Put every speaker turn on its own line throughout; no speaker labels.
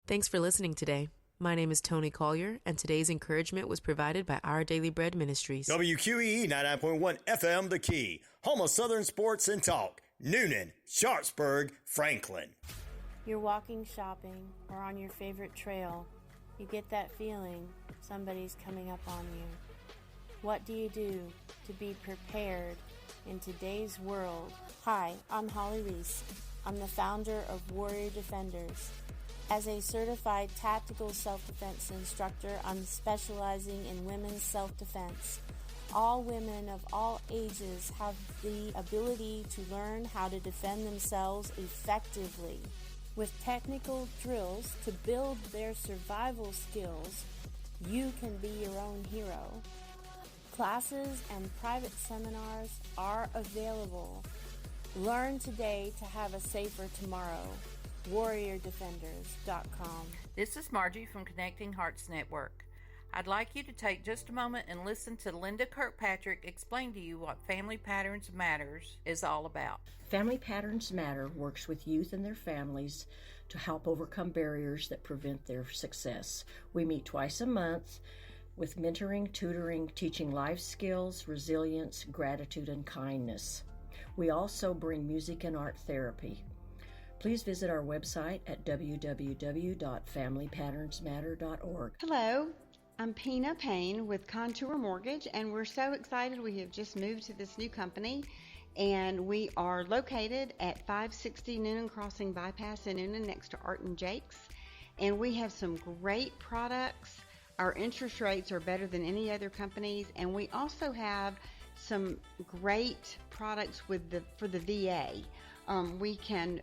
Thanks for listening today. My name is Tony Collier, and today's encouragement was provided by Our Daily Bread Ministries.
WQEE 99.1 FM The Key, home of Southern sports and talk. Noonan, Sharpsburg, Franklin.
You're walking, shopping, or on your favorite trail. You get that feeling somebody's coming up on you. What do you do to be prepared in today's world? Hi, I'm Holly Reese. I'm the founder of Warrior Defenders. As a certified tactical self-defense instructor, I'm specializing in women's self-defense. All women of all ages have the ability to learn how to defend themselves effectively. With technical drills to build their survival skills, you can be your own hero. Classes and private seminars are available. Learn today to have a safer tomorrow. WarriorDefenders.com.
This is Margie from Connecting Hearts Network. I'd like you to take just a moment and listen to Linda Kirkpatrick explain to you what Family Patterns Matters is all about.
Family Patterns Matter works with youth and their families to help overcome barriers that prevent their success. We meet twice a month with mentoring, tutoring, teaching life skills, resilience, gratitude, and kindness. We also bring music and art therapy. Please visit our website at www.familypatternsmatter.org.
Hello, I'm Pina Payne with Contour Mortgage, and we're so excited. We have just moved to this new company, and we are located at 560 Noonan Crossing Bypass in Noonan next to Art and Jake's, and we have some great products. Our interest rates are better than any other companies, and we also have some great products for the VA. We can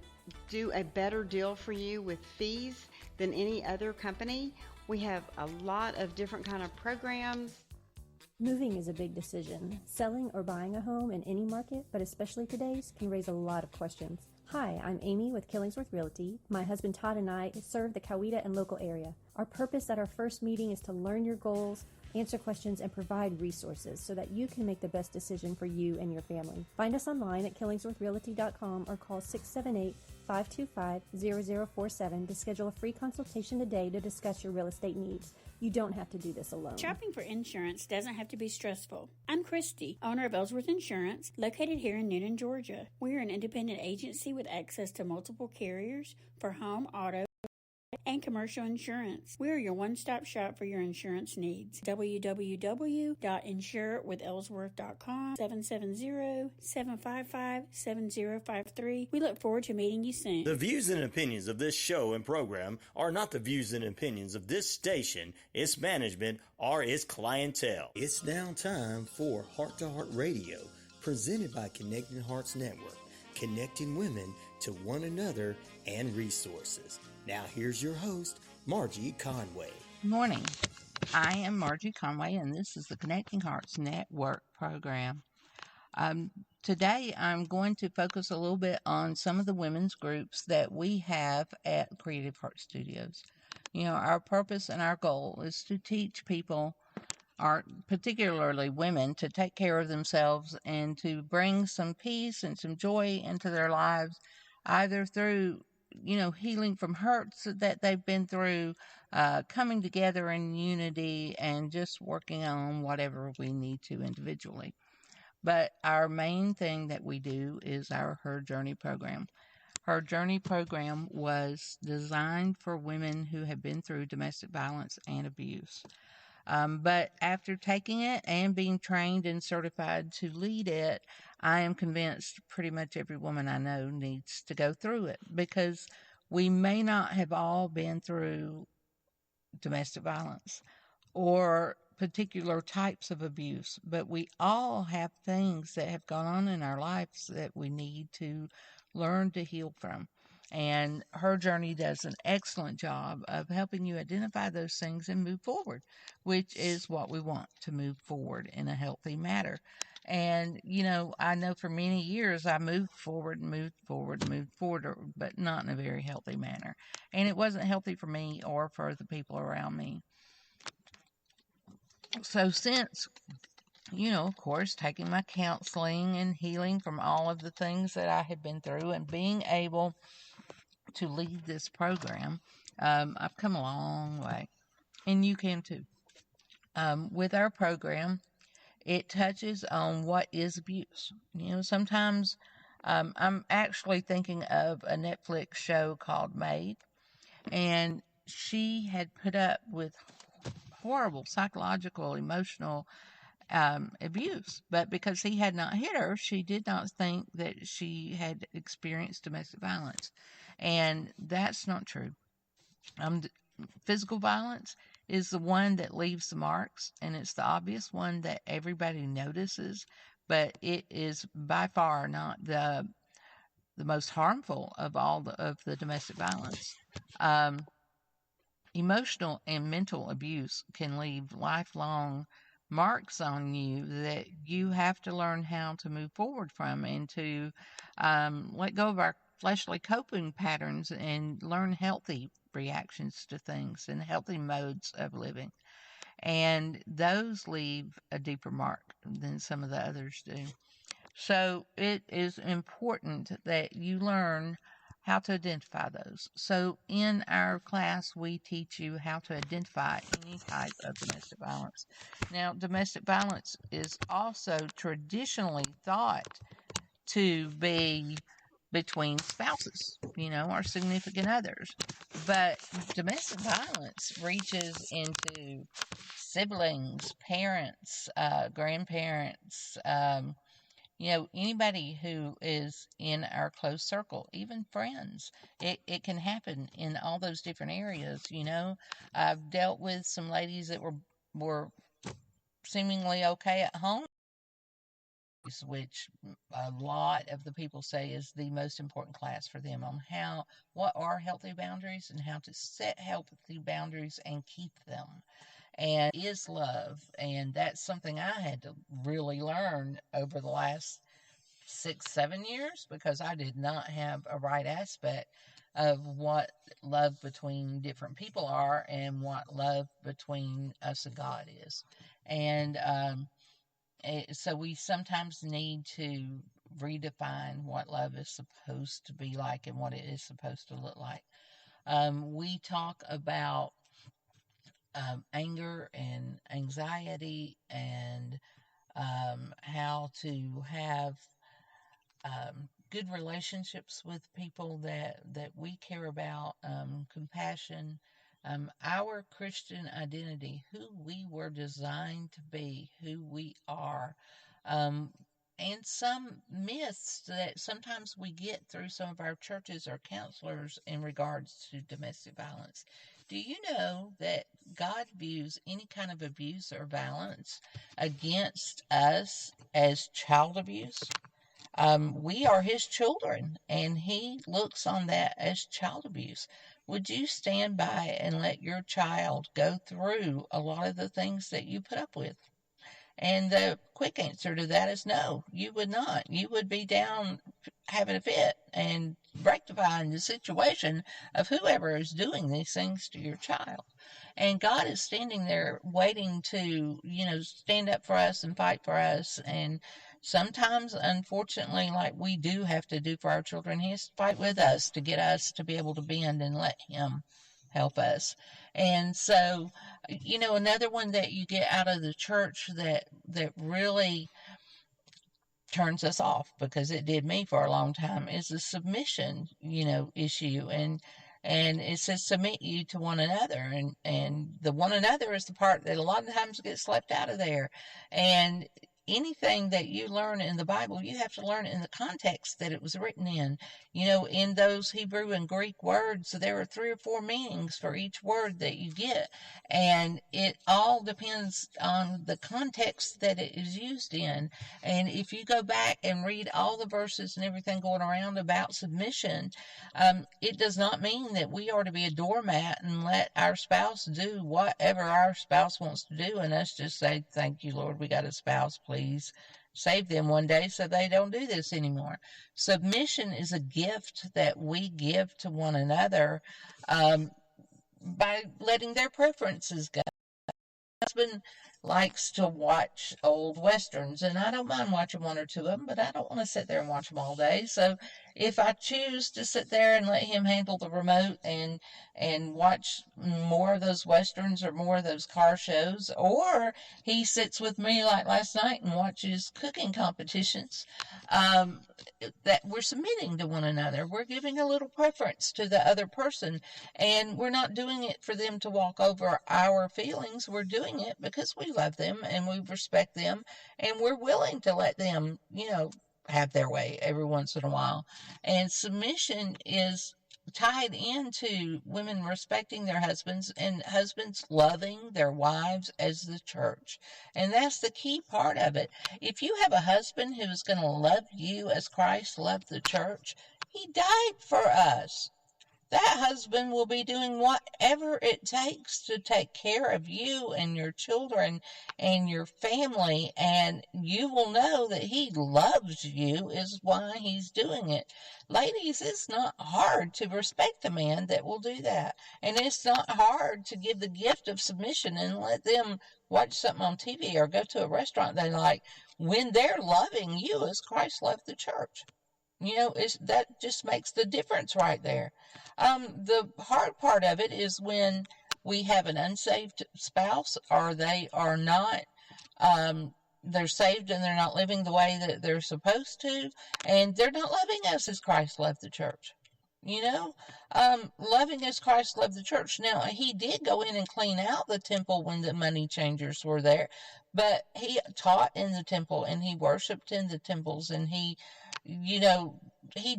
do a better deal for you with fees than any other company. We have a lot of different kind of programs.
Moving is a big decision. Selling or buying a home in any market, but especially today's, can raise a lot of questions. Hi, I'm Amy with Killingsworth Realty. My husband Todd and I serve the Coweta and local area. Our purpose at our first meeting is to learn your goals, answer questions, and provide resources so that you can make the best decision for you and your family. Find us online at killingsworthrealty.com or call 678-525-0047 to schedule a free consultation today to discuss your real estate needs. You don't have to do this alone.
Shopping for insurance doesn't have to be stressful. I'm Christy, owner of Ellsworth Insurance, located here in Noonan, Georgia. We're an independent agency with access to multiple carriers for home, auto, and commercial insurance. We're your one-stop shop for your insurance needs. www.insurewithellsworth.com, 770-755-7053. We look forward to meeting you soon.
The views and opinions of this show and program are not the views and opinions of this station, its management, or its clientele. It's now time for Heart to Heart Radio, presented by Connecting Hearts Network, connecting women to one another and resources. Now here's your host, Margie Conway.
Good morning. I am Margie Conway, and this is the Connecting Hearts Network program. Today, I'm going to focus a little bit on some of the women's groups that we have at Creative Heart Studios. You know, our purpose and our goal is to teach people, or particularly women, to take care of themselves and to bring some peace and some joy into their lives, either through healing from hurts that they've been through, coming together in unity, and just working on whatever we need to individually. But our main thing that we do is our Her Journey program. Her Journey program was designed for women who have been through domestic violence and abuse. But after taking it and being trained and certified to lead it, I am convinced pretty much every woman I know needs to go through it, because we may not have all been through domestic violence or particular types of abuse, but we all have things that have gone on in our lives that we need to learn to heal from. And Her Journey does an excellent job of helping you identify those things and move forward, which is what we want, to move forward in a healthy manner. And, I know for many years I moved forward, but not in a very healthy manner. And it wasn't healthy for me or for the people around me. So since, of course, taking my counseling and healing from all of the things that I had been through and being able to lead this program, I've come a long way, and you can too. With our program, it touches on what is abuse. Sometimes I'm actually thinking of a Netflix show called Maid, and she had put up with horrible psychological, emotional abuse. But because he had not hit her, she did not think that she had experienced domestic violence. And that's not true. Physical violence is the one that leaves the marks, and it's the obvious one that everybody notices, but it is by far not the most harmful of all of the domestic violence. Emotional and mental abuse can leave lifelong marks on you that you have to learn how to move forward from, and to let go of our fleshly coping patterns and learn healthy reactions to things and healthy modes of living. And those leave a deeper mark than some of the others do. So it is important that you learn how to identify those. So in our class, we teach you how to identify any type of domestic violence. Now, domestic violence is also traditionally thought to be between spouses, or significant others. But domestic violence reaches into siblings, parents, grandparents, anybody who is in our close circle, even friends. It can happen in all those different areas. I've dealt with some ladies that were seemingly okay at home, which a lot of the people say is the most important class for them, on what are healthy boundaries and how to set healthy boundaries and keep them. And is love. And that's something I had to really learn over the last 6-7 years, because I did not have a right aspect of what love between different people are and what love between us and God is. And so we sometimes need to redefine what love is supposed to be like and what it is supposed to look like. We talk about anger and anxiety, and how to have good relationships with people that we care about, compassion, our Christian identity, who we were designed to be, who we are, and some myths that sometimes we get through some of our churches or counselors in regards to domestic violence. Do you know that God views any kind of abuse or violence against us as child abuse? We are his children, and he looks on that as child abuse. Would you stand by and let your child go through a lot of the things that you put up with? And the quick answer to that is no, you would not. You would be down having a fit and rectifying the situation of whoever is doing these things to your child. And God is standing there waiting to, stand up for us and fight for us. And sometimes, unfortunately, like we do have to do for our children, he has to fight with us to get us to be able to bend and let him help us. And so, another one that you get out of the church that really turns us off, because it did me for a long time, is the submission, issue. And it says submit you to one another, and the one another is the part that a lot of times gets left out of there. And anything that you learn in the Bible, you have to learn in the context that it was written in. In those Hebrew and Greek words, there are 3 or 4 meanings for each word that you get. And it all depends on the context that it is used in. And if you go back and read all the verses and everything going around about submission, it does not mean that we are to be a doormat and let our spouse do whatever our spouse wants to do, and us just say, thank you, Lord, we got a spouse, please save them one day so they don't do this anymore. Submission is a gift that we give to one another, by letting their preferences go. My husband likes to watch old westerns, and I don't mind watching 1 or 2 of them, but I don't want to sit there and watch them all day. So if I choose to sit there and let him handle the remote and watch more of those westerns or more of those car shows, or he sits with me like last night and watches cooking competitions, um, that we're submitting to one another. We're giving a little preference to the other person, and we're not doing it for them to walk over our feelings. We're doing it because we love them and we respect them, and we're willing to let them, have their way every once in a while. And submission is tied into women respecting their husbands and husbands loving their wives as the church. And that's the key part of it. If you have a husband who is going to love you as Christ loved the church, he died for us. That husband will be doing whatever it takes to take care of you and your children and your family, and you will know that he loves you is why he's doing it. Ladies, it's not hard to respect a man that will do that, and it's not hard to give the gift of submission and let them watch something on TV or go to a restaurant they like when they're loving you as Christ loved the church. That just makes the difference right there. The hard part of it is when we have an unsaved spouse, or they are not, they're saved and they're not living the way that they're supposed to, and they're not loving us as Christ loved the church. Loving as Christ loved the church. Now, he did go in and clean out the temple when the money changers were there, but he taught in the temple and he worshiped in the temples, and he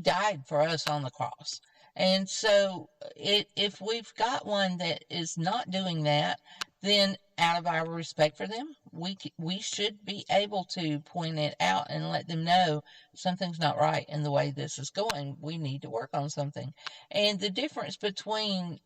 died for us on the cross. And so if we've got one that is not doing that, then out of our respect for them, we should be able to point it out and let them know something's not right in the way this is going. We need to work on something. And the difference between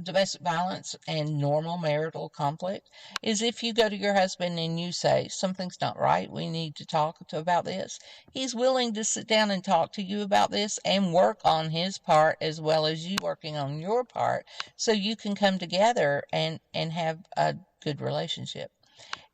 domestic violence and normal marital conflict is if you go to your husband and you say, something's not right, we need to talk about this, he's willing to sit down and talk to you about this and work on his part as well as you working on your part, so you can come together and have a good relationship.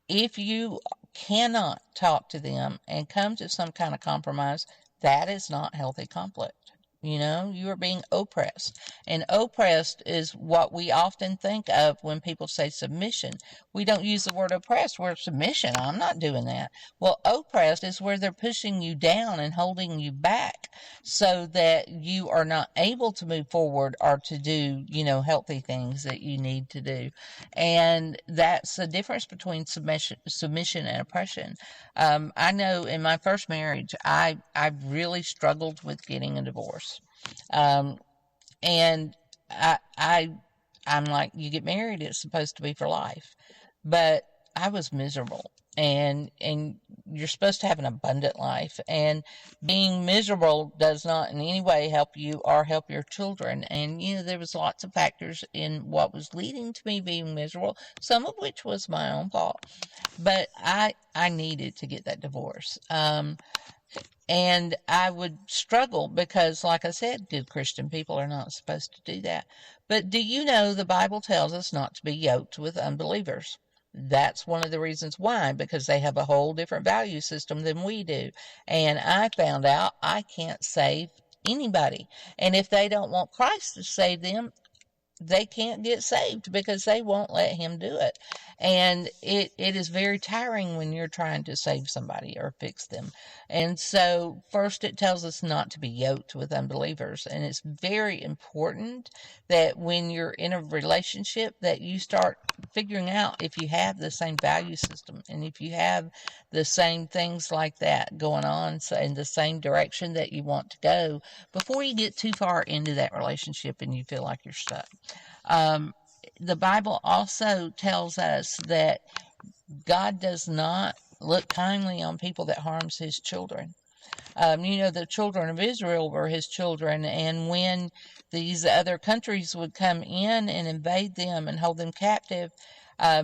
If you cannot talk to them and come to some kind of compromise, that is not healthy conflict. You are being oppressed. And oppressed is what we often think of when people say submission. We don't use the word oppressed. We're submission. I'm not doing that. Well, oppressed is where they're pushing you down and holding you back so that you are not able to move forward or to do, healthy things that you need to do. And that's the difference between submission and oppression. I know in my first marriage, I really struggled with getting a divorce. And I'm like, you get married, it's supposed to be for life. But I was miserable. And you're supposed to have an abundant life. And being miserable does not in any way help you or help your children. And, there was lots of factors in what was leading to me being miserable, some of which was my own fault. But I needed to get that divorce. And I would struggle because, like I said, good Christian people are not supposed to do that. But do you know the Bible tells us not to be yoked with unbelievers? That's one of the reasons why, because they have a whole different value system than we do. And I found out I can't save anybody. And if they don't want Christ to save them, they can't get saved because they won't let him do it. And it is very tiring when you're trying to save somebody or fix them. And so first it tells us not to be yoked with unbelievers. And it's very important that when you're in a relationship that you start figuring out if you have the same value system and if you have the same things like that going on in the same direction that you want to go before you get too far into that relationship and you feel like you're stuck. The Bible also tells us that God does not look kindly on people that harms his children. The children of Israel were his children, and when these other countries would come in and invade them and hold them captive,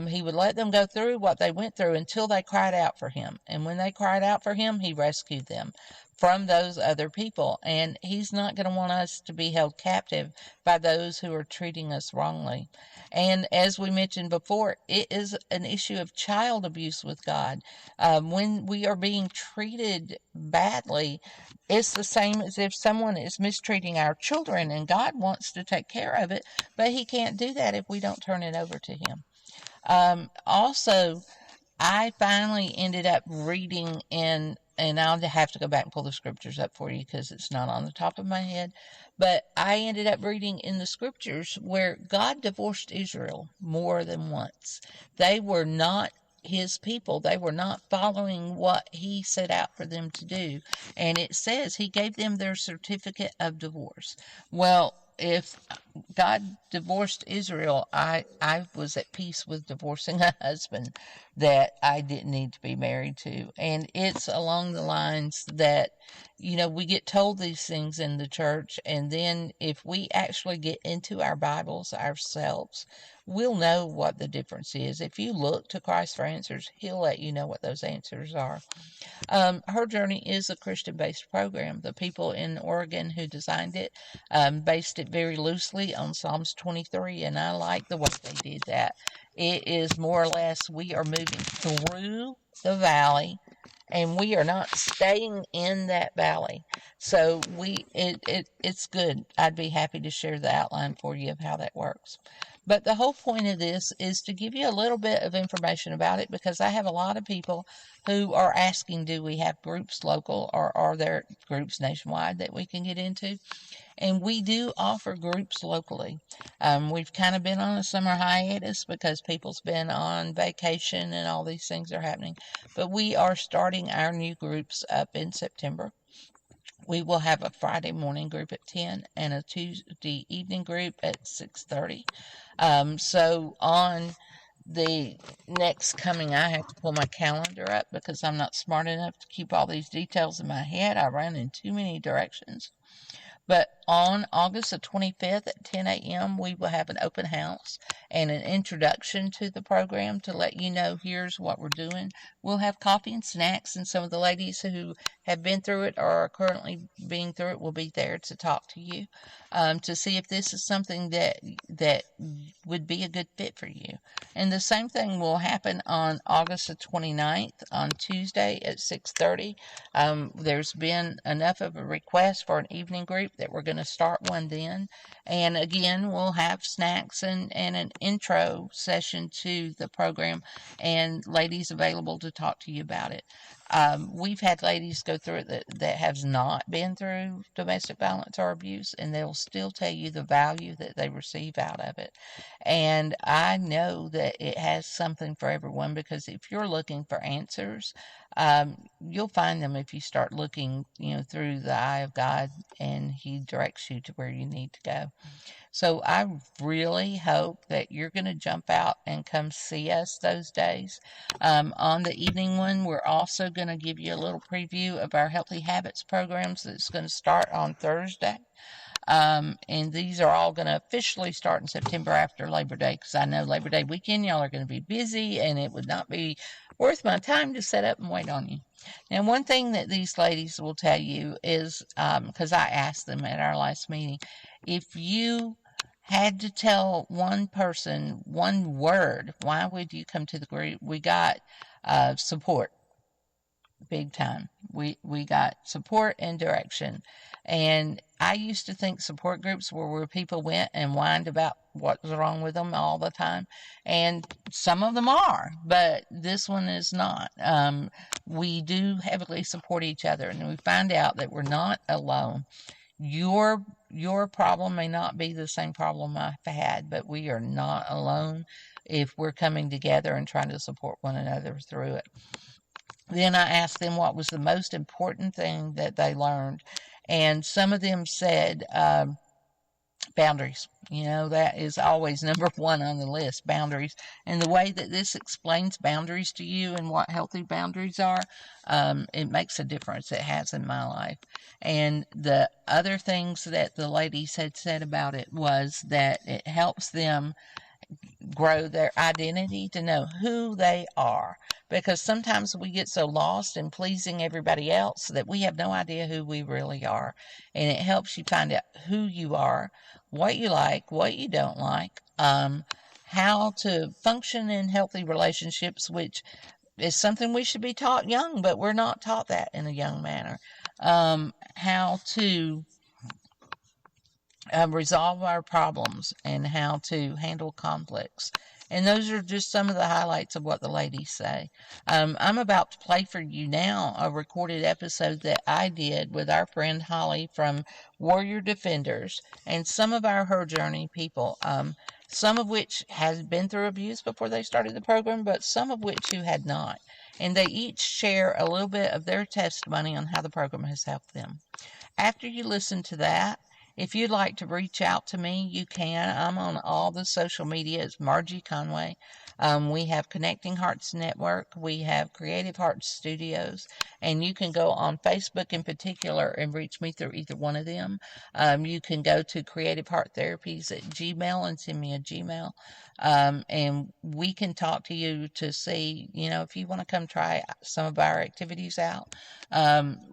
he would let them go through what they went through until they cried out for him. And when they cried out for him, he rescued them. from those other people. And he's not going to want us to be held captive by those who are treating us wrongly. And as we mentioned before, it is an issue of child abuse with God. When we are being treated badly, it's the same as if someone is mistreating our children, and God wants to take care of it, but he can't do that if we don't turn it over to him. Also, I finally ended up reading and I'll have to go back and pull the scriptures up for you because it's not on the top of my head. But I ended up reading in the scriptures where God divorced Israel more than once. They were not his people. They were not following what he set out for them to do. And it says he gave them their certificate of divorce. Well, if God divorced Israel, I was at peace with divorcing a husband that I didn't need to be married to. And it's along the lines that, we get told these things in the church, and then if we actually get into our Bibles ourselves, we'll know what the difference is. If you look to Christ for answers, he'll let you know what those answers are. Her Journey is a Christian-based program. The people in Oregon who designed it based it very loosely on Psalms 23, and I like the way they did that. It is more or less we are moving through the valley, and we are not staying in that valley. So it's good. I'd be happy to share the outline for you of how that works. But the whole point of this is to give you a little bit of information about it, because I have a lot of people who are asking, do we have groups local, or are there groups nationwide that we can get into? And we do offer groups locally. We've kind of been on a summer hiatus because people's been on vacation and all these things are happening. But we are starting our new groups up in September. We will have a Friday morning group at 10 and a Tuesday evening group at 6:30. So on the next coming, I have to pull my calendar up because I'm not smart enough to keep all these details in my head. I run in too many directions. But on August the 25th at 10 a.m., we will have an open house and an introduction to the program to let you know here's what we're doing. We'll have coffee and snacks, and some of the ladies who have been through it or are currently being through it will be there to talk to you to see if this is something that would be a good fit for you. And the same thing will happen on August the 29th on Tuesday at 6:30. There's been enough of a request for an evening group that we're going to start one then. And again, we'll have snacks and an intro session to the program, and ladies available to talk to you about it. We've had ladies go through it that have not been through domestic violence or abuse, and they'll still tell you the value that they receive out of it. And I know that it has something for everyone, because if you're looking for answers, you'll find them if you start looking, through the eye of God, and he directs you to where you need to go. So I really hope that you're going to jump out and come see us those days. On the evening one, we're also going to give you a little preview of our Healthy Habits programs that's going to start on Thursday. And these are all going to officially start in September after Labor Day, because I know Labor Day weekend, y'all are going to be busy, and it would not be worth my time to set up and wait on you. Now, one thing that these ladies will tell you is, because I asked them at our last meeting, if you had to tell one person one word, why would you come to the group? We got support, big time. We got support and direction. And I used to think support groups were where people went and whined about what was wrong with them all the time. And some of them are, but this one is not. We do heavily support each other, and we find out that we're not alone. Your problem may not be the same problem I've had, but we are not alone if we're coming together and trying to support one another through it. Then I asked them what was the most important thing that they learned, and some of them said boundaries. That is always number one on the list, boundaries. And the way that this explains boundaries to you and what healthy boundaries are, it makes a difference. It has in my life. And the other things that the ladies had said about it was that it helps them grow their identity, to know who they are, because sometimes we get so lost in pleasing everybody else that we have no idea who we really are. And it helps you find out who you are, what you like, what you don't like, how to function in healthy relationships, which is something we should be taught young, but we're not taught that in a young manner. How to resolve our problems and how to handle conflicts. And those are just some of the highlights of what the ladies say. I'm about to play for you now a recorded episode that I did with our friend Holly from Warrior Defenders and some of Her Journey people, some of which had been through abuse before they started the program, but some of which who had not. And they each share a little bit of their testimony on how the program has helped them. After you listen to that, if you'd like to reach out to me, you can. I'm on all the social media. It's Margie Conway. We have Connecting Hearts Network. We have Creative Hearts Studios. And you can go on Facebook in particular and reach me through either one of them. You can go to Creative Heart Therapies at Gmail and send me a Gmail. And we can talk to you to see, if you want to come try some of our activities out.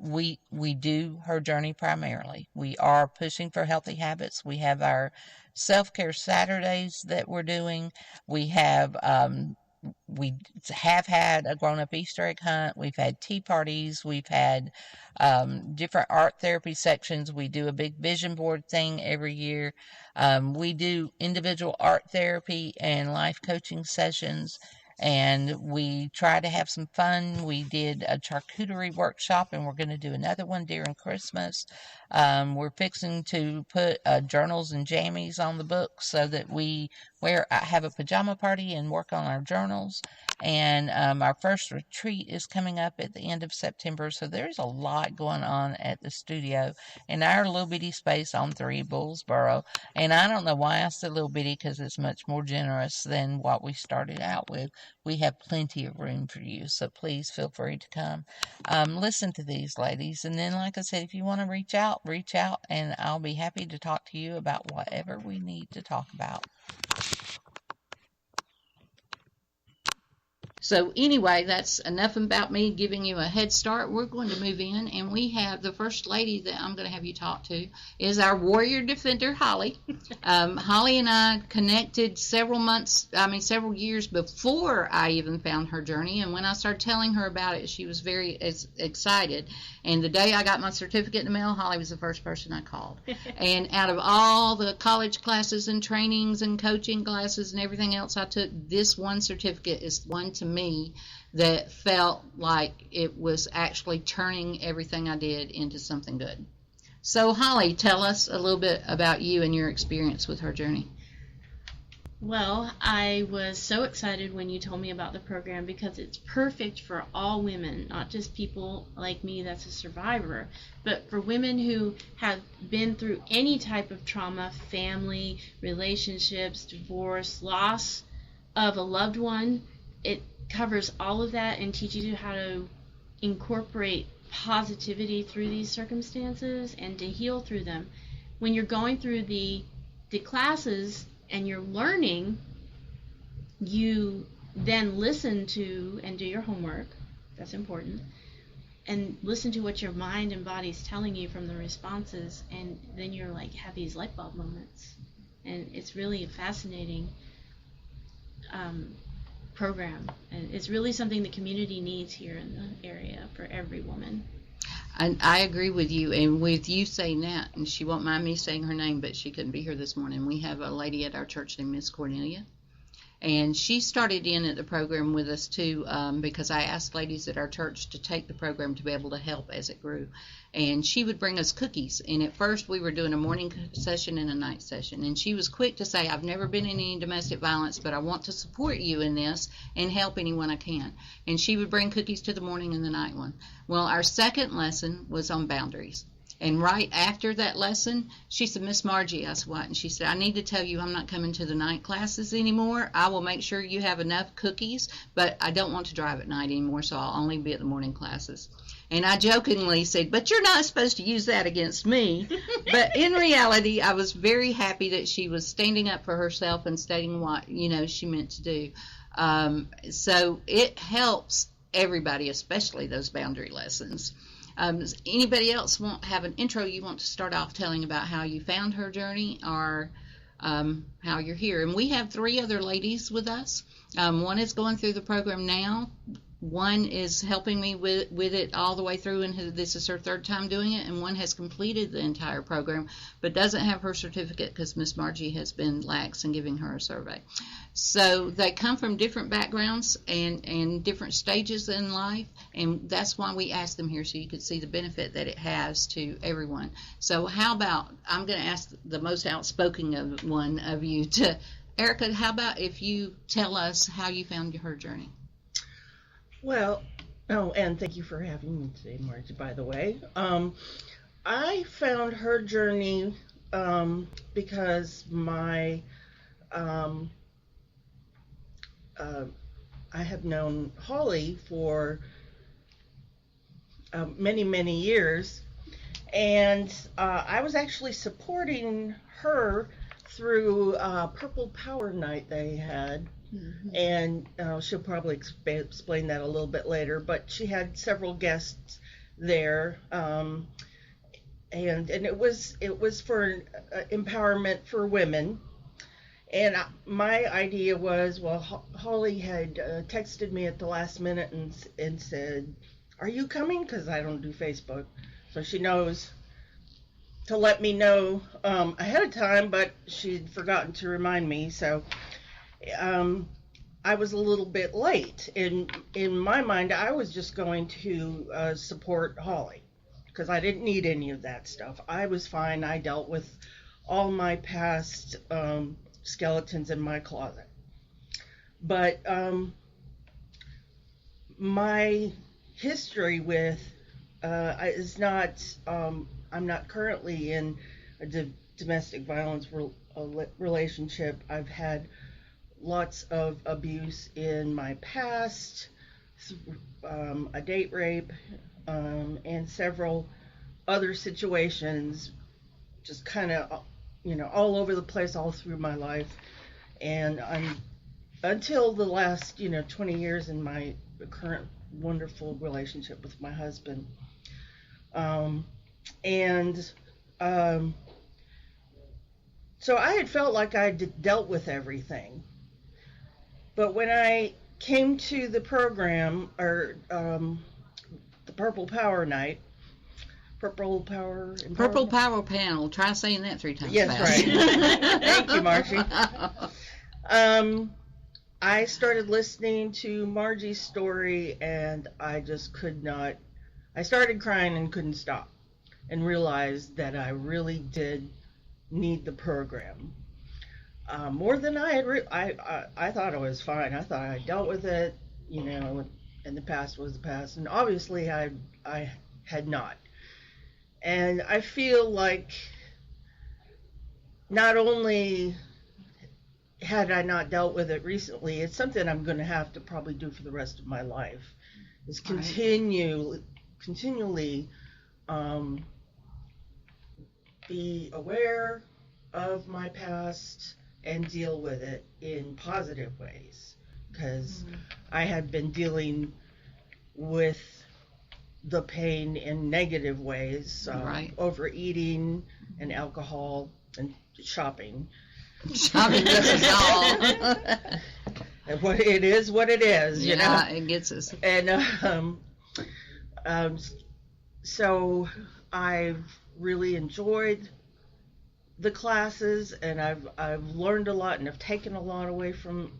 We do Her Journey primarily. We are pushing for healthy habits. We have our self-care Saturdays that we're doing. We have had a grown-up Easter egg hunt. We've had tea parties. We've had different art therapy sections. We do a big vision board thing every year. We do individual art therapy and life coaching sessions. And we try to have some fun. We did a charcuterie workshop, and we're going to do another one during Christmas. We're fixing to put journals and jammies on the books so that we have a pajama party and work on our journals. And our first retreat is coming up at the end of September. So there's a lot going on at the studio in our little bitty space on 3 Bullsboro. And I don't know why I said little bitty, because it's much more generous than what we started out with. We have plenty of room for you. So please feel free to come. Listen to these ladies. And then, like I said, if you want to reach out, and I'll be happy to talk to you about whatever we need to talk about. So anyway, that's enough about me giving you a head start. We're going to move in, and we have the first lady that I'm going to have you talk to is our Warrior Defender, Holly. Holly and I connected several years before I even found Her Journey, and when I started telling her about it, she was very excited. And the day I got my certificate in the mail, Holly was the first person I called. And out of all the college classes and trainings and coaching classes and everything else I took, this one certificate is one to me that felt like it was actually turning everything I did into something good. So Holly, tell us a little bit about you and your experience with Her Journey.
Well, I was so excited when you told me about the program because it's perfect for all women, not just people like me that's a survivor, but for women who have been through any type of trauma, family, relationships, divorce, loss of a loved one. It covers all of that and teaches you how to incorporate positivity through these circumstances and to heal through them. When you're going through the classes and you're learning, you then listen to and do your homework. That's important. And listen to what your mind and body's telling you from the responses, and then you're like, have these light bulb moments. And it's really a fascinating program, and it's really something the community needs here in the area for every woman.
And I agree with you, and with you saying that, and she won't mind me saying her name, but she couldn't be here this morning. We have a lady at our church named Miss Cornelia, and she started in at the program with us too, because I asked ladies at our church to take the program to be able to help as it grew. And she would bring us cookies, and at first we were doing a morning session and a night session, and she was quick to say, I've never been in any domestic violence, but I want to support you in this and help anyone I can. And she would bring cookies to the morning and the night one. Well, our second lesson was on boundaries. And right after that lesson, she said, Miss Margie, I said, what? And she said, I need to tell you I'm not coming to the night classes anymore. I will make sure you have enough cookies, but I don't want to drive at night anymore, so I'll only be at the morning classes. And I jokingly said, but you're not supposed to use that against me. But in reality, I was very happy that she was standing up for herself and stating what, she meant to do. So it helps everybody, especially those boundary lessons. Does anybody else have an intro you want to start off telling about how you found her journey or how you're here? And we have 3 other ladies with us. One is going through the program now. One is helping me with it all the way through, and this is her 3rd time doing it, and one has completed the entire program but doesn't have her certificate because Miss Margie has been lax in giving her a survey. So they come from different backgrounds and different stages in life, and that's why we asked them here, so you could see the benefit that it has to everyone. So how about, I'm going to ask the most outspoken one of you, Erica, how about if you tell us how you found her journey?
Well, and thank you for having me today, Margie, by the way. I found her journey because I have known Holly for many, many years, and I was actually supporting her through Purple Power Night they had. Mm-hmm. And she'll probably explain that a little bit later, but she had several guests there, and it was for empowerment for women. And my idea was, well, Holly had texted me at the last minute and said, "Are you coming?" Because I don't do Facebook, so she knows to let me know ahead of time, but she'd forgotten to remind me, so. I was a little bit late. In my mind, I was just going to support Holly because I didn't need any of that stuff. I was fine. I dealt with all my past skeletons in my closet. But my history with is not, I'm not currently in a domestic violence relationship. I've had lots of abuse in my past, a date rape, and several other situations, just kind of, all over the place all through my life. And until the last, 20 years in my current wonderful relationship with my husband. So I had felt like I dealt with everything. But when I came to the program, or the Purple Power Night, Purple Power
Panel, try saying that 3 times
yes,
fast.
Right. Thank you, Margie. I started listening to Margie's story, and I just could not, I started crying and couldn't stop, and realized that I really did need the program. More than I had, I thought I was fine. I thought I dealt with it, and the past was the past. And obviously I had not. And I feel like not only had I not dealt with it recently, it's something I'm going to have to probably do for the rest of my life, is continually be aware of my past and deal with it in positive ways, because I had been dealing with the pain in negative ways, overeating and alcohol and shopping.
Shopping does all.
And what it is, you know.
It gets us.
And so I've really enjoyed the classes, and I've learned a lot, and I've taken a lot away from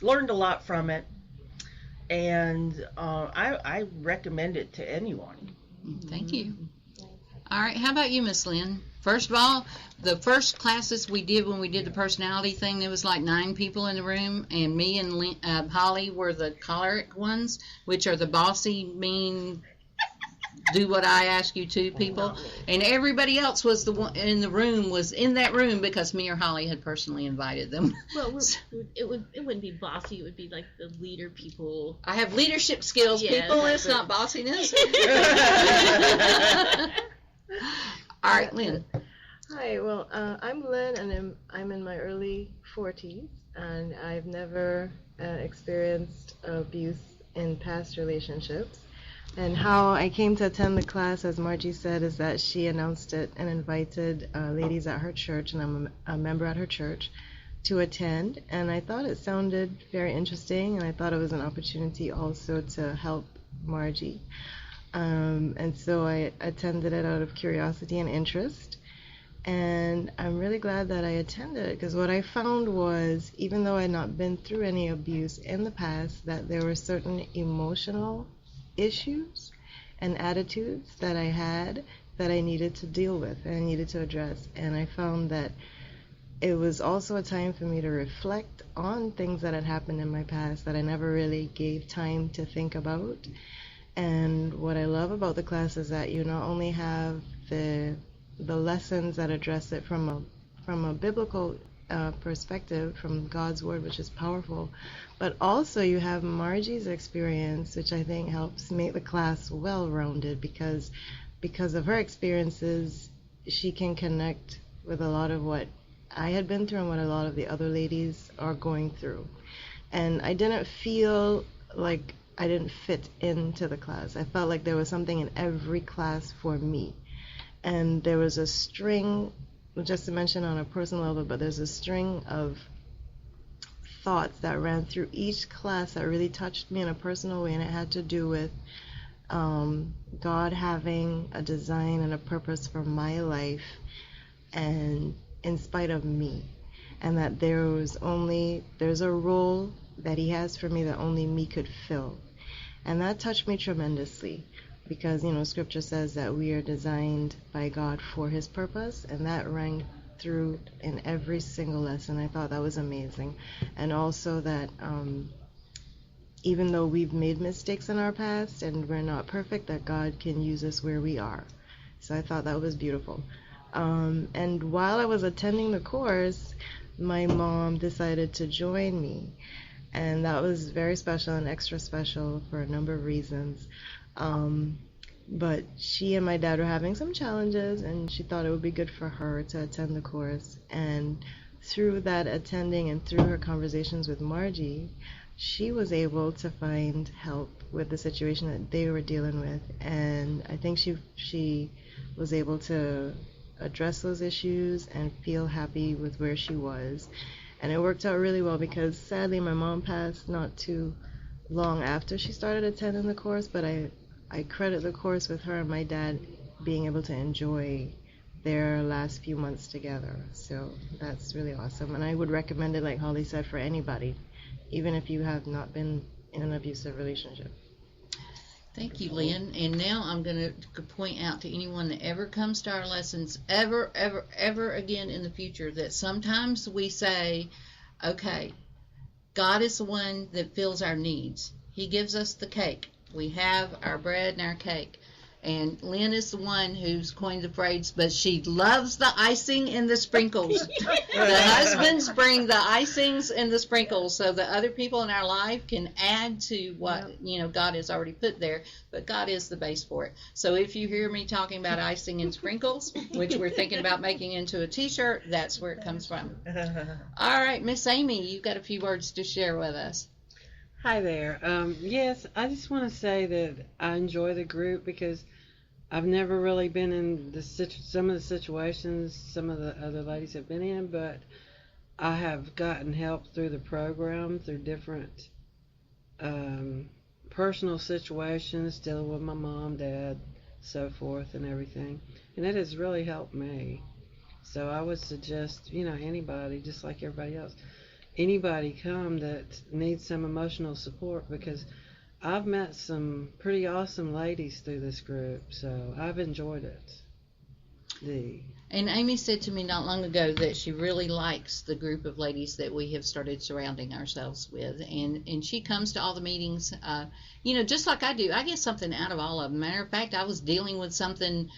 learned a lot from it, and I recommend it to anyone.
Thank you. All right, how about you, Miss Lynn? First of all, the first classes we did when we did the personality thing, there was like 9 people in the room, and me and Holly were the choleric ones, which are the bossy, mean, do what I ask you to, people. And everybody else was the one in the room, was in that room because me or Holly had personally invited them.
Well, it wouldn't be bossy. It would be like the leader people.
I have leadership skills, people. It's not bossiness. All right, Lynn.
Hi, well, I'm Lynn, and I'm in my early 40s, and I've never experienced abuse in past relationships. And how I came to attend the class, as Margie said, is that she announced it and invited ladies at her church, and I'm a member at her church, to attend. And I thought it sounded very interesting, and I thought it was an opportunity also to help Margie. And so I attended it out of curiosity and interest. And I'm really glad that I attended it, because what I found was, even though I had not been through any abuse in the past, that there were certain emotional issues and attitudes that I had that I needed to deal with and I needed to address. And I found that it was also a time for me to reflect on things that had happened in my past that I never really gave time to think about. And what I love about the class is that you not only have the lessons that address it from a biblical perspective, from God's word, which is powerful, but also you have Margie's experience, which I think helps make the class well-rounded, because of her experiences, she can connect with a lot of what I had been through and what a lot of the other ladies are going through. And I didn't feel like I didn't fit into the class. I felt like there was something in every class for me. And there was a string, just to mention on a personal level, but there's a string of thoughts that ran through each class that really touched me in a personal way, and it had to do with God having a design and a purpose for my life, and in spite of me, and that there's a role that He has for me that only me could fill. And that touched me tremendously. Because, Scripture says that we are designed by God for His purpose, and that rang through in every single lesson. I thought that was amazing. And also that even though we've made mistakes in our past and we're not perfect, that God can use us where we are. So I thought that was beautiful. And while I was attending the course, my mom decided to join me. And that was very special and extra special for a number of reasons. But she and my dad were having some challenges, and she thought it would be good for her to attend the course. And through that attending and through her conversations with Margie, she was able to find help with the situation that they were dealing with. And I think she was able to address those issues and feel happy with where she was. And it worked out really well, because sadly my mom passed not too long after she started attending the course, but I credit the course with her and my dad being able to enjoy their last few months together. So that's really awesome. And I would recommend it, like Holly said, for anybody, even if you have not been in an abusive relationship.
Thank you, Lynn. And now I'm going to point out to anyone that ever comes to our lessons, ever again in the future, that sometimes we say, okay, God is the one that fills our needs. He gives us the cake. We have our bread and our cake. And Lynn is the one who's coined the phrase, but she loves the icing and the sprinkles. The husbands bring the icings and the sprinkles so that other people in our life can add to what God has already put there. But God is the base for it. So if you hear me talking about icing and sprinkles, which we're thinking about making into a T-shirt, that's where it comes from. All right, Miss Amy, you've got a few words to share with us.
Hi there. Yes, I just want to say that I enjoy the group because I've never really been in some of the situations some of the other ladies have been in, but I have gotten help through the program, through different personal situations, dealing with my mom, dad, so forth, and everything. And it has really helped me. So I would suggest, anybody, just like everybody else, anybody come that needs some emotional support, because I've met some pretty awesome ladies through this group, so I've enjoyed it.
And Amy said to me not long ago that she really likes the group of ladies that we have started surrounding ourselves with. And she comes to all the meetings, just like I do. I get something out of all of them. Matter of fact, I was dealing with something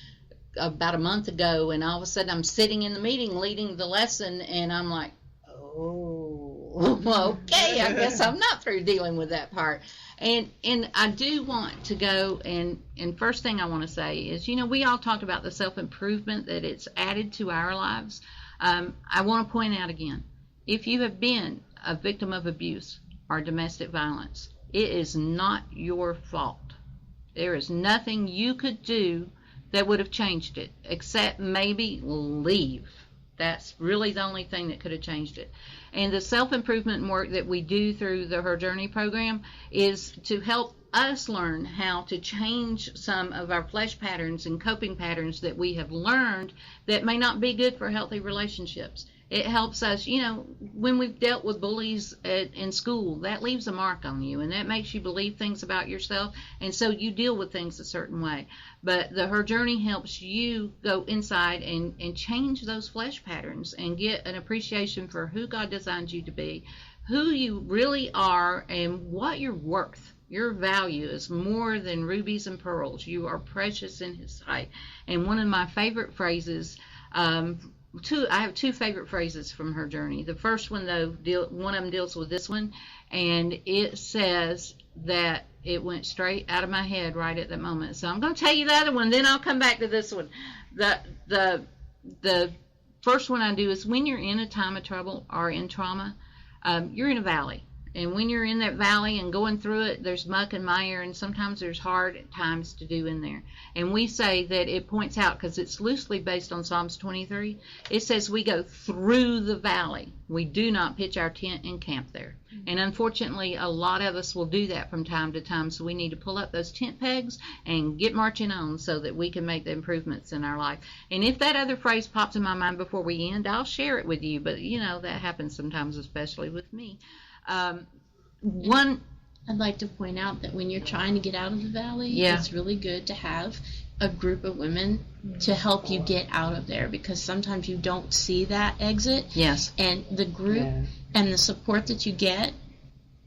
about a month ago, and all of a sudden I'm sitting in the meeting leading the lesson, and I'm like, oh, okay, I guess I'm not through dealing with that part. And I do want to go, and first thing I want to say is, we all talked about the self-improvement that it's added to our lives. I want to point out again, if you have been a victim of abuse or domestic violence, it is not your fault. There is nothing you could do that would have changed it, except maybe leave. That's really the only thing that could have changed it. And the self-improvement work that we do through the Her Journey program is to help us learn how to change some of our flesh patterns and coping patterns that we have learned that may not be good for healthy relationships. It helps us, when we've dealt with bullies in school, that leaves a mark on you, and that makes you believe things about yourself, and so you deal with things a certain way. But the Her Journey helps you go inside and change those flesh patterns and get an appreciation for who God designed you to be, who you really are, and what you're worth. Your value is more than rubies and pearls. You are precious in His sight. And one of my favorite phrases, I have two favorite phrases from Her Journey. The first one, though, one of them deals with this one, and it says that it went straight out of my head right at that moment. So I'm going to tell you the other one, then I'll come back to this one. The first one I do is, when you're in a time of trouble or in trauma, you're in a valley. And when you're in that valley and going through it, there's muck and mire, and sometimes there's hard times to do in there. And we say that it points out, because it's loosely based on Psalms 23, it says we go through the valley. We do not pitch our tent and camp there. And unfortunately, a lot of us will do that from time to time, so we need to pull up those tent pegs and get marching on so that we can make the improvements in our life. And if that other phrase pops in my mind before we end, I'll share it with you, but that happens sometimes, especially with me.
I'd like to point out that when you're trying to get out of the valley, it's really good to have a group of women to help you get out of there, because sometimes you don't see that exit.
Yes.
And the group and the support that you get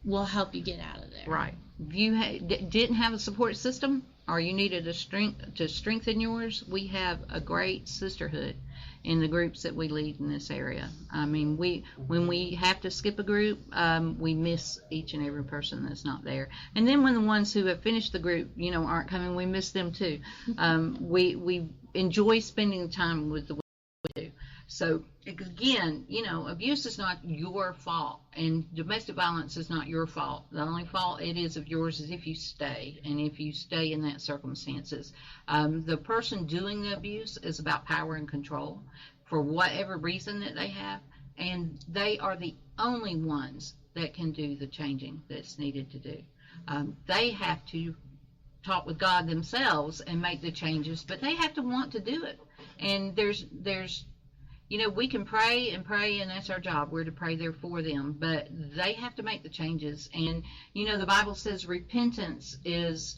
will help you get out of there.
Right. If you didn't have a support system, or you needed to strengthen yours, we have a great sisterhood in the groups that we lead in this area. I mean, when we have to skip a group, we miss each and every person that's not there. And then when the ones who have finished the group, aren't coming, we miss them too. We enjoy spending time with the women we do. So again, abuse is not your fault, and domestic violence is not your fault. The only fault it is of yours is if you stay, and if you stay in that circumstances. The person doing the abuse is about power and control for whatever reason that they have, and they are the only ones that can do the changing that's needed to do. They have to talk with God themselves and make the changes, but they have to want to do it. And there's we can pray, and that's our job. We're to pray there for them, but they have to make the changes. And, the Bible says repentance is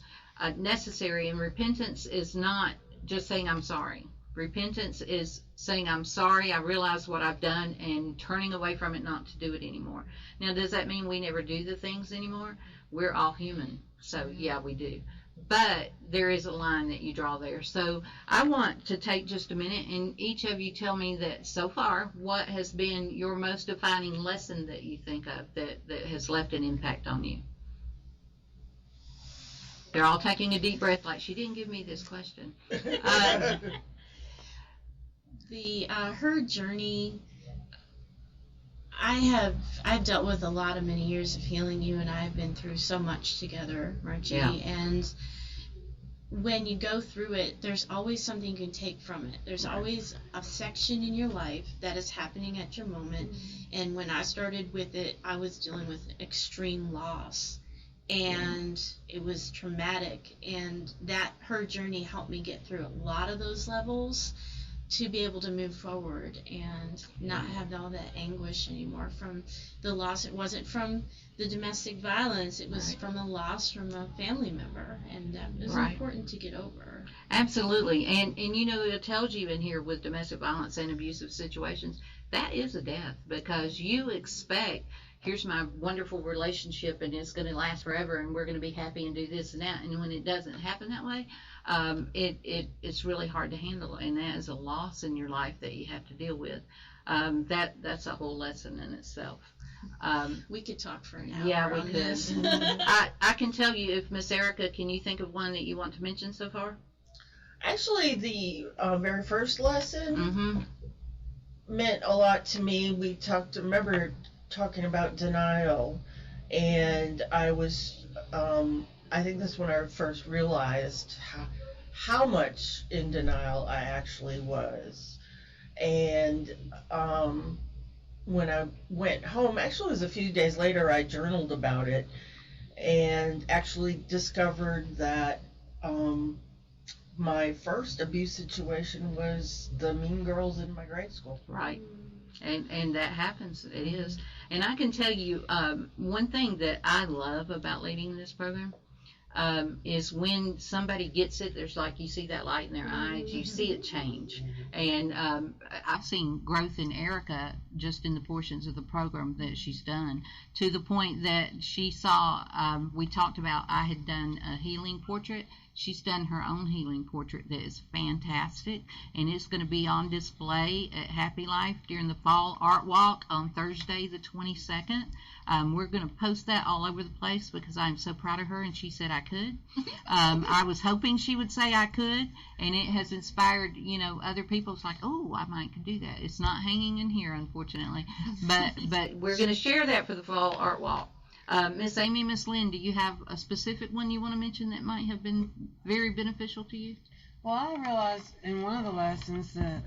necessary, and repentance is not just saying I'm sorry. Repentance is saying I'm sorry, I realize what I've done, and turning away from it, not to do it anymore. Now, does that mean we never do the things anymore? We're all human, so yeah, we do. But there is a line that you draw there. So I want to take just a minute, and each of you tell me that so far, what has been your most defining lesson that you think of that has left an impact on you? They're all taking a deep breath like, she didn't give me this question.
Her journey, I've dealt with a lot of many years of healing. You and I have been through so much together, Margie.
Yeah.
And when you go through it, there's always something you can take from it. There's always a section in your life that is happening at your moment. And when I started with it, I was dealing with extreme loss. And it was traumatic. And Her Journey helped me get through a lot of those levels. to be able to move forward and not have all that anguish anymore from the loss. It wasn't from the domestic violence, it was from a loss from a family member, and that was important to get over.
Absolutely. And you know, it tells you in here with domestic violence and abusive situations, that is a death, because you expect, here's my wonderful relationship and it's going to last forever and we're going to be happy and do this and that, and when it doesn't happen that way, it's really hard to handle, and that is a loss in your life that you have to deal with. That's a whole lesson in itself.
We could talk for an hour.
Yeah, we
on
could.
this.
I can tell you, if Miss Erica, can you think of one that you want to mention so far?
Actually, the very first lesson meant a lot to me. We remember talking about denial, and I was, I think that's when I first realized how much in denial I actually was. And when I went home, actually it was a few days later, I journaled about it and actually discovered that my first abuse situation was the mean girls in my grade school.
Right. And that happens. It is. And I can tell you, one thing that I love about leading this program is when somebody gets it, there's like, you see that light in their eyes, you see it change. And I've seen growth in Erica just in the portions of the program that she's done, to the point that she saw, we talked about, I had done a healing portrait. She's done her own healing portrait that is fantastic, and it's going to be on display at Happy Life during the Fall Art Walk on Thursday the 22nd. We're going to post that all over the place because I'm so proud of her, and she said I could. I was hoping she would say I could, and it has inspired, other people. It's like, oh, I might could do that. It's not hanging in here, unfortunately, but we're going to share that for the Fall Art Walk. Miss Amy, Miss Lynn, do you have a specific one you want to mention that might have been very beneficial to you?
Well, I realized in one of the lessons that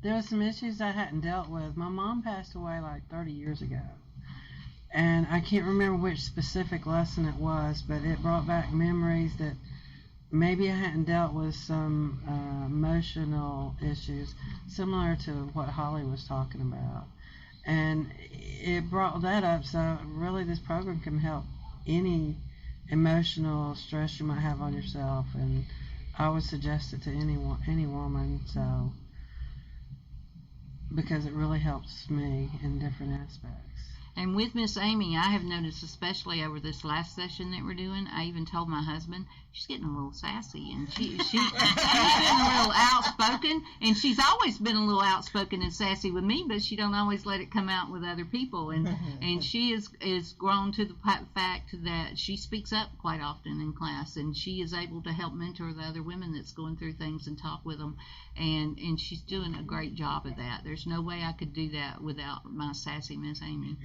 there were some issues I hadn't dealt with. My mom passed away like 30 years ago, and I can't remember which specific lesson it was, but it brought back memories that maybe I hadn't dealt with some emotional issues, similar to what Holly was talking about. And it brought that up, so really this program can help any emotional stress you might have on yourself, and I would suggest it to any woman, so, because it really helps me in different aspects.
And with Miss Amy, I have noticed, especially over this last session that we're doing, I even told my husband, she's getting a little sassy, and she's been a little outspoken, and she's always been a little outspoken and sassy with me, but she don't always let it come out with other people, and she is grown to the fact that she speaks up quite often in class, and she is able to help mentor the other women that's going through things and talk with them, and she's doing a great job of that. There's no way I could do that without my sassy Miss Amy.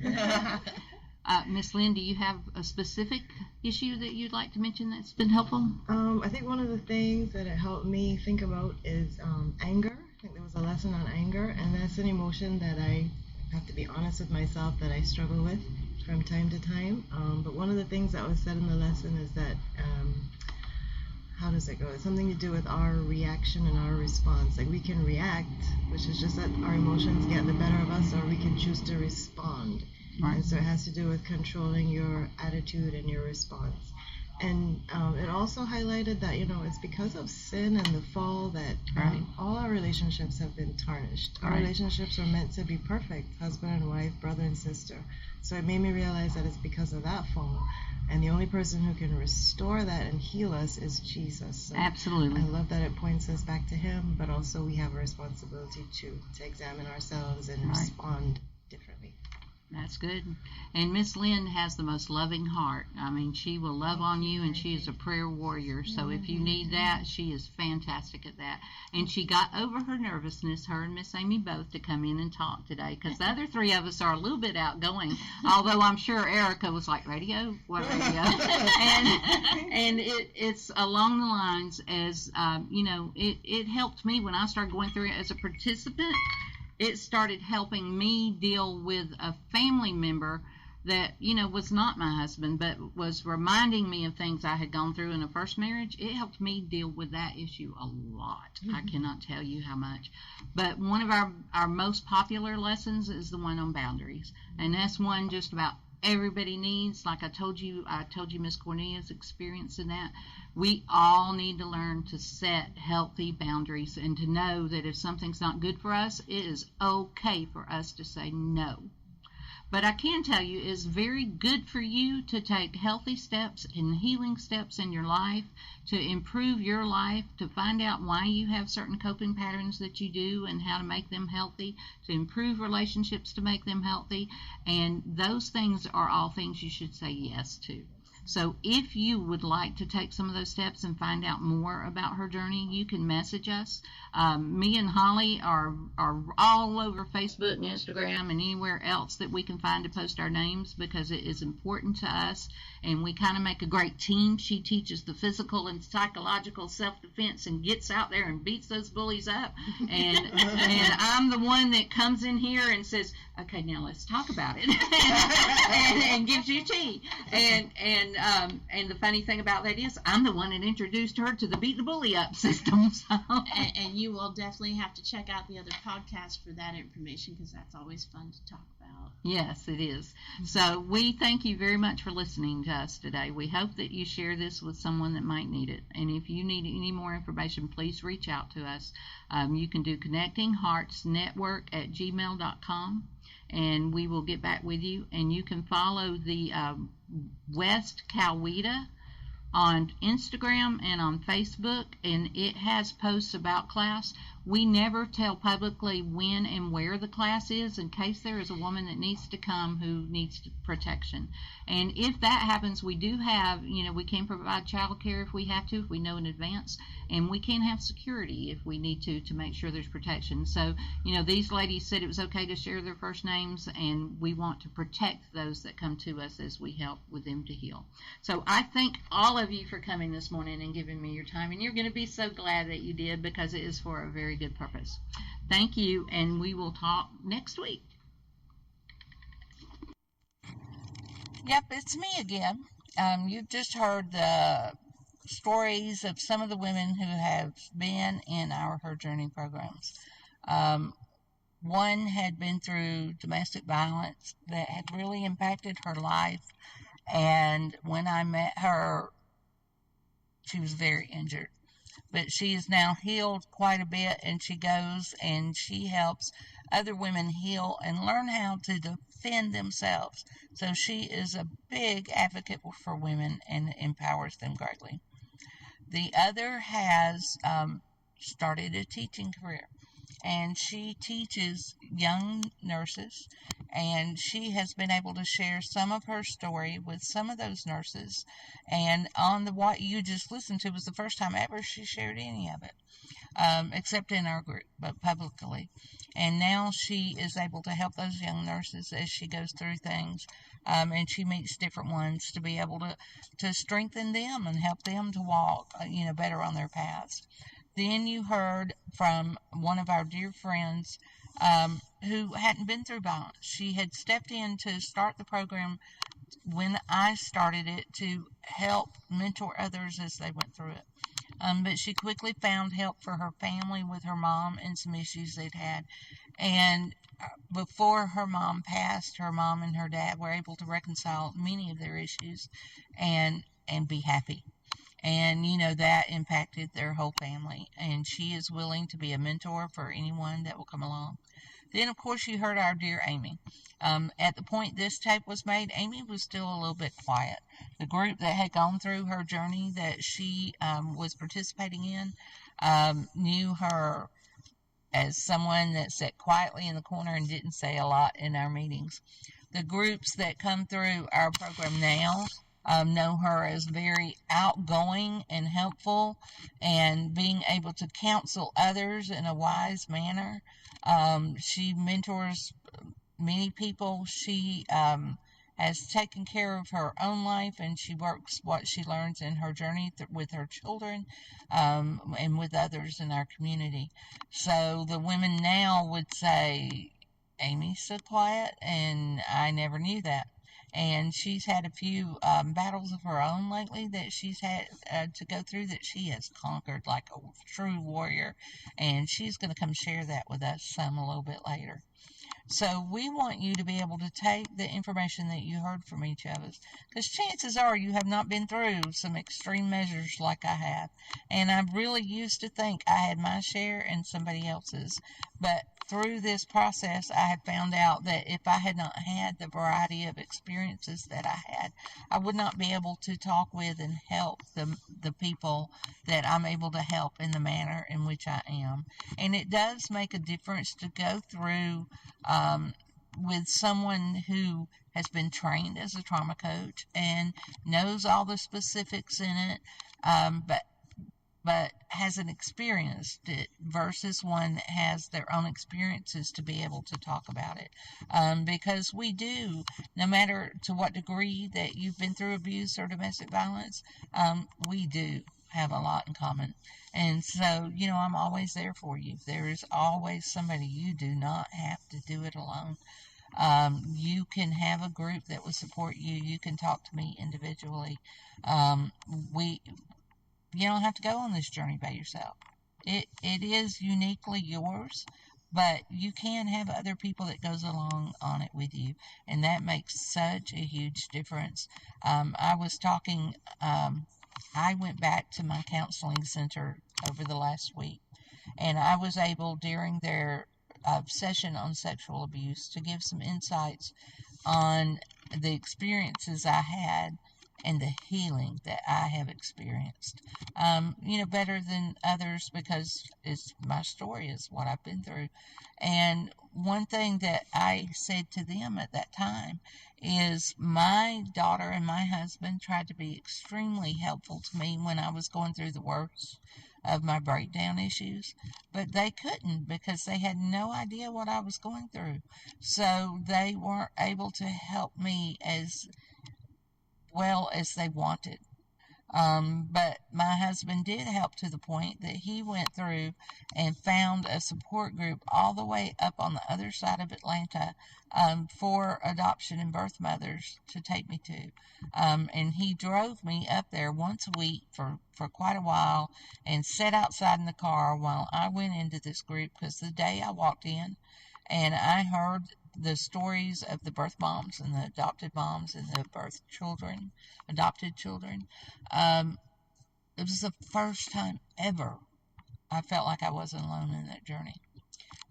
Miss Lynn, do you have a specific issue that you'd like to mention that's been helpful?
I think one of the things that it helped me think about is anger. I think there was a lesson on anger, and that's an emotion that I have to be honest with myself that I struggle with from time to time. But one of the things that was said in the lesson is that, how does it go? It's something to do with our reaction and our response. Like, we can react, which is just that our emotions get the better of us, or we can choose to respond. Right. And so it has to do with controlling your attitude and your response. And it also highlighted that, it's because of sin and the fall that all our relationships have been tarnished. Our relationships were meant to be perfect, husband and wife, brother and sister. So it made me realize that it's because of that fall. And the only person who can restore that and heal us is Jesus. So
absolutely.
I love that it points us back to him, but also we have a responsibility to examine ourselves and respond differently.
That's good. And Miss Lynn has the most loving heart. I mean, she will love on you, and she is a prayer warrior. So if you need that, she is fantastic at that. And she got over her nervousness, her and Miss Amy both, to come in and talk today, because the other three of us are a little bit outgoing, although I'm sure Erica was like, radio? What radio? and it's along the lines as, it helped me when I started going through it as a participant. It started helping me deal with a family member that, you know, was not my husband, but was reminding me of things I had gone through in a first marriage. It helped me deal with that issue a lot. I cannot tell you how much. But one of our most popular lessons is the one on boundaries. And that's one just about everybody needs. Like I told you Miss Cornelia's experience in that. We all need to learn to set healthy boundaries and to know that if something's not good for us, it is okay for us to say no. But I can tell you it's very good for you to take healthy steps and healing steps in your life to improve your life, to find out why you have certain coping patterns that you do and how to make them healthy, to improve relationships to make them healthy. And those things are all things you should say yes to. So if you would like to take some of those steps and find out more about her journey, you can message us. Me and Holly are all over Facebook and Instagram and anywhere else that we can find to post our names, because it is important to us, and we kind of make a great team. She teaches the physical and psychological self-defense and gets out there and beats those bullies up, and I'm the one that comes in here and says, okay, now let's talk about it, and gives you tea. And the funny thing about that is I'm the one that introduced her to the beat the bully up system. So.
And you will definitely have to check out the other podcast for that information, because that's always fun to talk about.
Yes, it is. So we thank you very much for listening to us today. We hope that you share this with someone that might need it. And if you need any more information, please reach out to us. You can do connectingheartsnetwork@gmail.com. and we will get back with you. And you can follow the West Coweta on Instagram and on Facebook, and it has posts about class. We never tell publicly when and where the class is in case there is a woman that needs to come who needs protection. And if that happens, we do have, we can provide child care if we have to, if we know in advance, and we can have security if we need to make sure there's protection. So, these ladies said it was okay to share their first names, and we want to protect those that come to us as we help with them to heal. So I thank all of you for coming this morning and giving me your time, and you're going to be so glad that you did, because it is for a very good purpose. Thank you, and we will talk next week.
Yep, it's me again. You've just heard the stories of some of the women who have been in our Her Journey programs. One had been through domestic violence that had really impacted her life, and when I met her, she was very injured. But she is now healed quite a bit, and she goes and she helps other women heal and learn how to defend themselves. So she is a big advocate for women and empowers them greatly. The other has started a teaching career, and she teaches young nurses, and she has been able to share some of her story with some of those nurses. And on what you just listened to was the first time ever she shared any of it, except in our group, but publicly. And now she is able to help those young nurses as she goes through things, and she meets different ones to be able to strengthen them and help them to walk, better on their paths. Then you heard from one of our dear friends who hadn't been through violence. She had stepped in to start the program when I started it to help mentor others as they went through it. But she quickly found help for her family with her mom and some issues they'd had. And before her mom passed, her mom and her dad were able to reconcile many of their issues and be happy. And, that impacted their whole family. And she is willing to be a mentor for anyone that will come along. Then, of course, you heard our dear Amy. At the point this tape was made, Amy was still a little bit quiet. The group that had gone through her journey that she was participating in knew her as someone that sat quietly in the corner and didn't say a lot in our meetings. The groups that come through our program now know her as very outgoing and helpful, and being able to counsel others in a wise manner. She mentors many people. She has taken care of her own life, and she works what she learns in her journey with her children and with others in our community. So the women now would say, Amy's so quiet, and I never knew that. and she's had a few battles of her own lately that she's had to go through that she has conquered like a true warrior, and she's going to come share that with us some a little bit later. So we want you to be able to take the information that you heard from each of us, because chances are you have not been through some extreme measures like I have. And I really used to think I had my share and somebody else's. But through this process, I have found out that if I had not had the variety of experiences that I had, I would not be able to talk with and help the people that I'm able to help in the manner in which I am. And it does make a difference to go through with someone who has been trained as a trauma coach and knows all the specifics in it, but hasn't experienced it, versus one that has their own experiences to be able to talk about it. Because we do, no matter to what degree that you've been through abuse or domestic violence, we do have a lot in common. And so, I'm always there for you. There is always somebody. You do not have to do it alone. You can have a group that will support you. You can talk to me individually. You don't have to go on this journey by yourself. It is uniquely yours, but you can have other people that goes along on it with you, and that makes such a huge difference. I was talking, I went back to my counseling center over the last week, and I was able, during their session on sexual abuse, to give some insights on the experiences I had and the healing that I have experienced. Better than others, because it's my story, is what I've been through. And one thing that I said to them at that time is, my daughter and my husband tried to be extremely helpful to me when I was going through the worst of my breakdown issues, but they couldn't, because they had no idea what I was going through. So they weren't able to help me as well as they wanted. But my husband did help to the point that he went through and found a support group all the way up on the other side of Atlanta for adoption and birth mothers to take me to. And he drove me up there once a week for quite a while, and sat outside in the car while I went into this group, because the day I walked in and I heard the stories of the birth moms and the adopted moms and the adopted children, it was the first time ever I felt like I wasn't alone in that journey.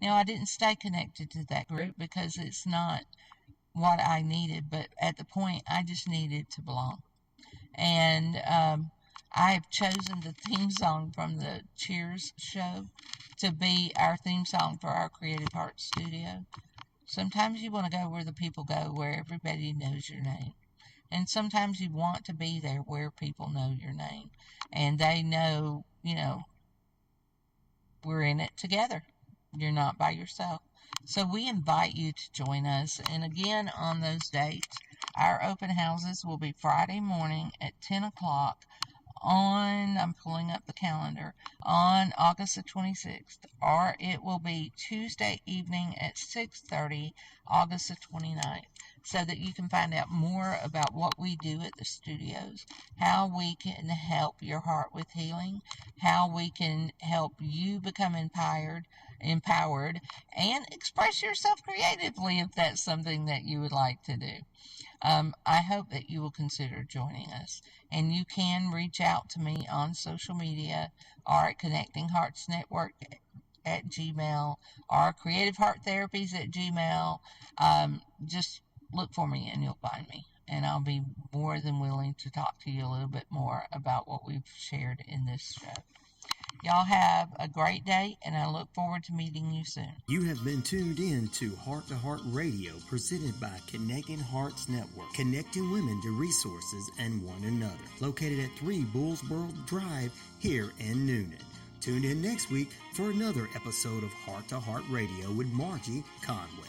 Now, I didn't stay connected to that group because it's not what I needed, but at the point, I just needed to belong. And I have chosen the theme song from the Cheers show to be our theme song for our Creative Heart Studio. Sometimes you want to go where the people go, where everybody knows your name. And sometimes you want to be there where people know your name. And they know, we're in it together. You're not by yourself. So we invite you to join us. And again, on those dates, our open houses will be Friday morning at 10 o'clock I'm pulling up the calendar, on August the 26th, or it will be Tuesday evening at 6:30, August the 29th, so that you can find out more about what we do at the studios, how we can help your heart with healing, how we can help you become empowered, and express yourself creatively if that's something that you would like to do. I hope that you will consider joining us, and you can reach out to me on social media, or at Connecting Hearts Network at Gmail, or Creative Heart Therapies at Gmail. Just look for me and you'll find me, and I'll be more than willing to talk to you a little bit more about what we've shared in this show. Y'all have a great day, and I look forward to meeting you soon.
You have been tuned in to Heart Radio, presented by Connecting Hearts Network, connecting women to resources and one another. Located at 3 Bullsboro Drive here in Noonan. Tune in next week for another episode of Heart Radio with Margie Conway.